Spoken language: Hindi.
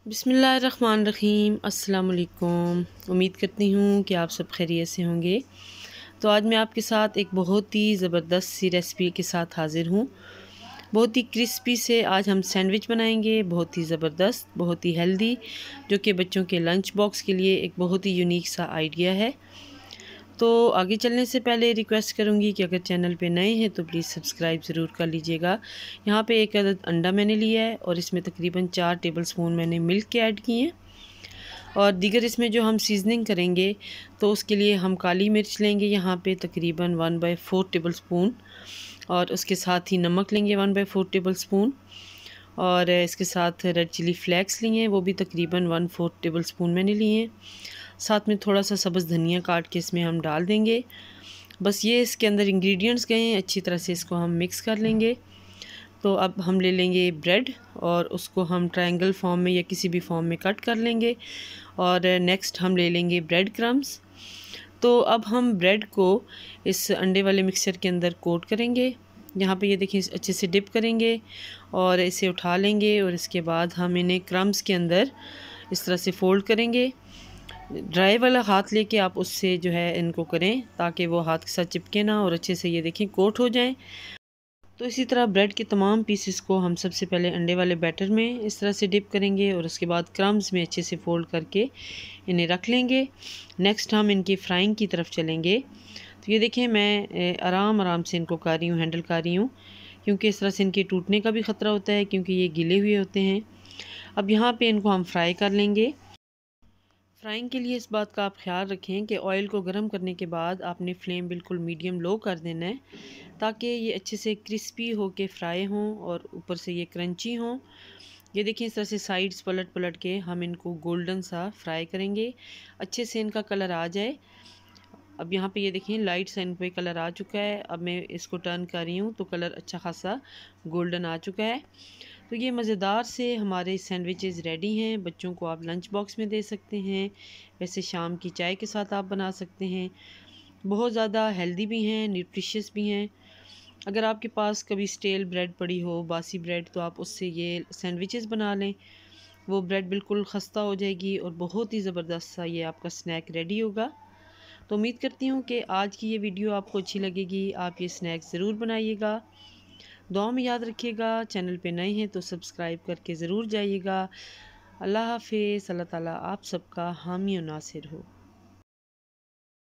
बिस्मिल्लाहिर्रहमानिर्रहीम। अस्सलाम वालेकुम। उम्मीद करती हूँ कि आप सब खैरियत से होंगे। तो आज मैं आपके साथ एक बहुत ही ज़बरदस्त सी रेसिपी के साथ हाज़िर हूँ। बहुत ही क्रिस्पी से आज हम सैंडविच बनाएंगे, बहुत ही ज़बरदस्त, बहुत ही हेल्दी, जो कि बच्चों के लंच बॉक्स के लिए एक बहुत ही यूनिक सा आइडिया है। तो आगे चलने से पहले रिक्वेस्ट करूँगी कि अगर चैनल पे नए हैं तो प्लीज़ सब्सक्राइब ज़रूर कर लीजिएगा। यहाँ पे एक अदद अंडा मैंने लिया है और इसमें तकरीबन 4 टेबलस्पून मैंने मिल्क के ऐड किए हैं। और दीगर इसमें जो हम सीजनिंग करेंगे तो उसके लिए हम काली मिर्च लेंगे यहाँ पे तकरीबन 1/4 टेबलस्पून, और उसके साथ ही नमक लेंगे 1/4 टेबलस्पून, और इसके साथ रेड चिली फ्लेक्स लिए हैं, वो भी तकरीबन 1/4 टेबलस्पून मैंने लिए हैं। साथ में थोड़ा सा सब्ज़ धनिया काट के इसमें हम डाल देंगे। बस ये इसके अंदर इंग्रेडिएंट्स गए हैं, अच्छी तरह से इसको हम मिक्स कर लेंगे। तो अब हम ले लेंगे ब्रेड और उसको हम ट्रायंगल फॉर्म में या किसी भी फॉर्म में कट कर लेंगे। और नेक्स्ट हम ले लेंगे ब्रेड क्रम्स। तो अब हम ब्रेड को इस अंडे वाले मिक्सचर के अंदर कोट करेंगे। यहाँ पे ये देखिए अच्छे से डिप करेंगे और इसे उठा लेंगे, और इसके बाद हम इन्हें क्रम्स के अंदर इस तरह से फ़ोल्ड करेंगे। ड्राई वाला हाथ लेके आप उससे जो है इनको करें ताकि वो हाथ के साथ चिपके ना, और अच्छे से ये देखें कोट हो जाएं। तो इसी तरह ब्रेड के तमाम पीसेस को हम सबसे पहले अंडे वाले बैटर में इस तरह से डिप करेंगे और उसके बाद क्रम्स में अच्छे से फ़ोल्ड करके इन्हें रख लेंगे। नेक्स्ट हम इनकी फ्राइंग की तरफ चलेंगे। तो ये देखें मैं आराम आराम से इनको कर रही हूँ, हैंडल कर रही हूँ, क्योंकि इस तरह से इनके टूटने का भी ख़तरा होता है क्योंकि ये गिले हुए होते हैं। अब यहाँ पे इनको हम फ्राई कर लेंगे। फ्राइंग के लिए इस बात का आप ख्याल रखें कि ऑयल को गर्म करने के बाद आपने फ्लेम बिल्कुल मीडियम लो कर देना है, ताकि ये अच्छे से क्रिस्पी हो के फ्राई हों और ऊपर से ये क्रंची हों। ये देखिए इस तरह से साइड्स पलट पलट के हम इनको गोल्डन सा फ्राई करेंगे, अच्छे से इनका कलर आ जाए। अब यहाँ पे ये देखिए लाइट सा इन पे कलर आ चुका है। अब मैं इसको टर्न कर रही हूँ तो कलर अच्छा खासा गोल्डन आ चुका है। तो ये मज़ेदार से हमारे सैंडविचेस रेडी हैं। बच्चों को आप लंच बॉक्स में दे सकते हैं, वैसे शाम की चाय के साथ आप बना सकते हैं। बहुत ज़्यादा हेल्दी भी हैं, न्यूट्रिशियस भी हैं। अगर आपके पास कभी स्टेल ब्रेड पड़ी हो, बासी ब्रेड, तो आप उससे ये सैंडविचेस बना लें। वो ब्रेड बिल्कुल खस्ता हो जाएगी और बहुत ही ज़बरदस्त सा ये आपका स्नैक रेडी होगा। तो उम्मीद करती हूँ कि आज की ये वीडियो आपको अच्छी लगेगी। आप ये स्नैक ज़रूर बनाइएगा। दुआ में याद रखिएगा। चैनल पे नए हैं तो सब्सक्राइब करके ज़रूर जाइएगा। अल्लाह हाफ़िज़। अल्लाह ताला आप सबका हामी और नासिर हो।